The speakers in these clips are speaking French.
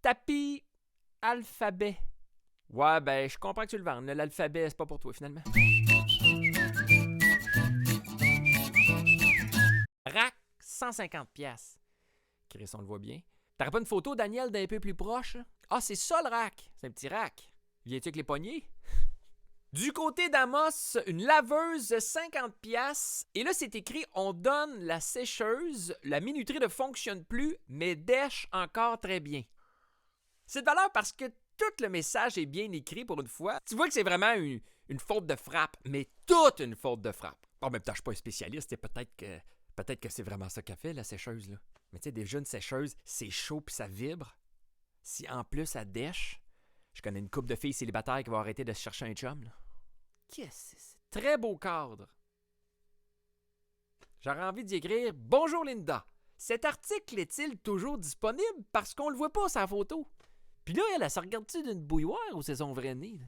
Tapis alphabet. Ouais, ben, je comprends que tu le vendes. L'alphabet, c'est pas pour toi, finalement. Rack, 150 piastres. Chris, on le voit bien. T'aurais pas une photo, Daniel, d'un peu plus proche? Ah, c'est ça, le rack. C'est un petit rack. Viens-tu avec les poignées? Du côté d'Amos, une laveuse 50 piastres. Et là, c'est écrit « On donne la sécheuse. La minuterie ne fonctionne plus, mais dèche encore très bien. » C'est de valeur parce que tout le message est bien écrit pour une fois. Tu vois que c'est vraiment une faute de frappe, mais toute une faute de frappe. En même temps, je suis pas un spécialiste et peut-être que c'est vraiment ça qu'a fait, la sécheuse, là. Mais tu sais, déjà une sécheuse, c'est chaud puis ça vibre. Si en plus ça dèche, je connais une couple de filles célibataires qui vont arrêter de se chercher un chum, là. Qu'est-ce que c'est? Très beau cadre. J'aurais envie d'y écrire « Bonjour Linda, cet article est-il toujours disponible parce qu'on le voit pas sa photo? » Puis là, elle se regarde-tu d'une bouilloire ou c'est son vrai nez? Là?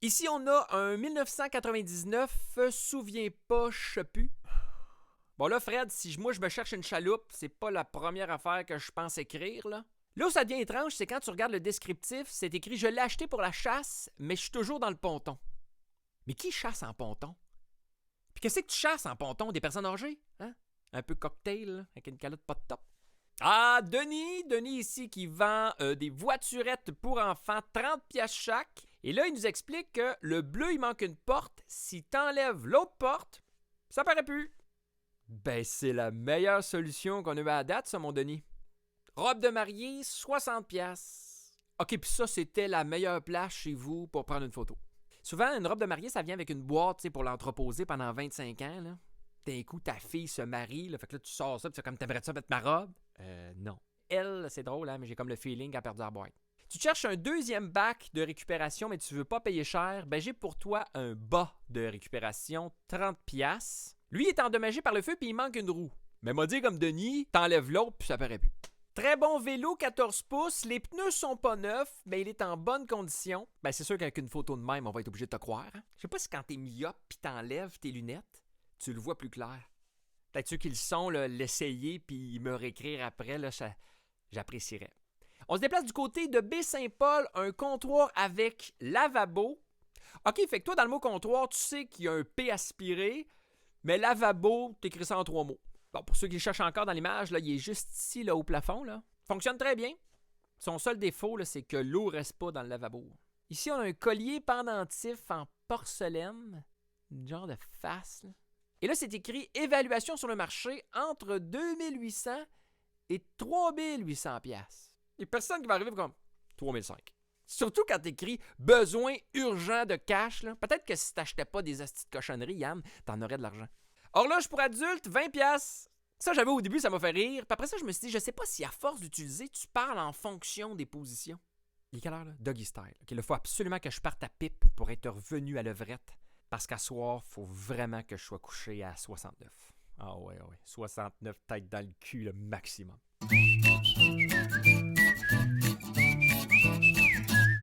Ici, on a un 1999, souviens pas, je sais plus. Bon là, Fred, si moi je me cherche une chaloupe, c'est pas la première affaire que je pense écrire, là. Là où ça devient étrange, c'est quand tu regardes le descriptif, c'est écrit « Je l'ai acheté pour la chasse, mais je suis toujours dans le ponton. » Mais qui chasse en ponton? Puis qu'est-ce que tu chasses en ponton? Des personnes âgées? Hein? Un peu cocktail, là, avec une calotte pas de top. Ah, Denis ici qui vend des voiturettes pour enfants, 30 piastres chaque. Et là, il nous explique que le bleu, il manque une porte. Si t'enlèves l'autre porte, ça paraît plus. Ben, c'est la meilleure solution qu'on a eu à date, ça, mon Denis. Robe de mariée, 60 piastres. OK, puis ça, c'était la meilleure place chez vous pour prendre une photo. Souvent, une robe de mariée, ça vient avec une boîte pour l'entreposer pendant 25 ans. Là. D'un coup, ta fille se marie, là, fait que là, tu sors ça, puis c'est comme, t'aimerais ça mettre ma robe? Non. Elle, c'est drôle, hein, mais j'ai comme le feeling qu'elle a perdu la boîte. Tu cherches un deuxième bac de récupération, mais tu veux pas payer cher, ben j'ai pour toi un bas de récupération, 30 piastres. Lui, il est endommagé par le feu, puis il manque une roue. Mais m'a dit comme Denis, t'enlèves l'autre, puis ça paraît plus. Très bon vélo, 14 pouces. Les pneus sont pas neufs, mais il est en bonne condition. Ben, c'est sûr qu'avec une photo de même, on va être obligé de te croire. Hein? Je sais pas si quand t'es myope puis t'enlèves tes lunettes, tu le vois plus clair. Peut-être ceux qui le sont, là, l'essayer puis me réécrire après, là, j'apprécierais. On se déplace du côté de Baie-Saint-Paul, un comptoir avec lavabo. OK, fait que toi, dans le mot comptoir, tu sais qu'il y a un P aspiré, mais lavabo, t'écris ça en 3 mots. Bon, pour ceux qui cherchent encore dans l'image, là, il est juste ici, là, au plafond. Là. Fonctionne très bien. Son seul défaut, là, c'est que l'eau ne reste pas dans le lavabo. Ici, on a un collier pendentif en porcelaine. Une genre de face. Là. Et là, c'est écrit « Évaluation sur le marché entre 2800 et 3800 piastres. » Il n'y a personne qui va arriver comme 3005. Surtout quand tu écris « Besoin urgent de cash. » Peut-être que si tu n'achetais pas des hosties de cochonneries, Yann, tu en aurais de l'argent. Horloge pour adultes, 20 piastres. Ça, j'avais au début, ça m'a fait rire. Puis après ça, je me suis dit, je sais pas si à force d'utiliser, tu parles en fonction des positions. Il est quelle heure, là? Doggy style. Okay, il faut absolument que je parte à pipe pour être revenu à levrette. Parce qu'à soir, il faut vraiment que je sois couché à 69. Ah ouais. 69 têtes dans le cul, le maximum.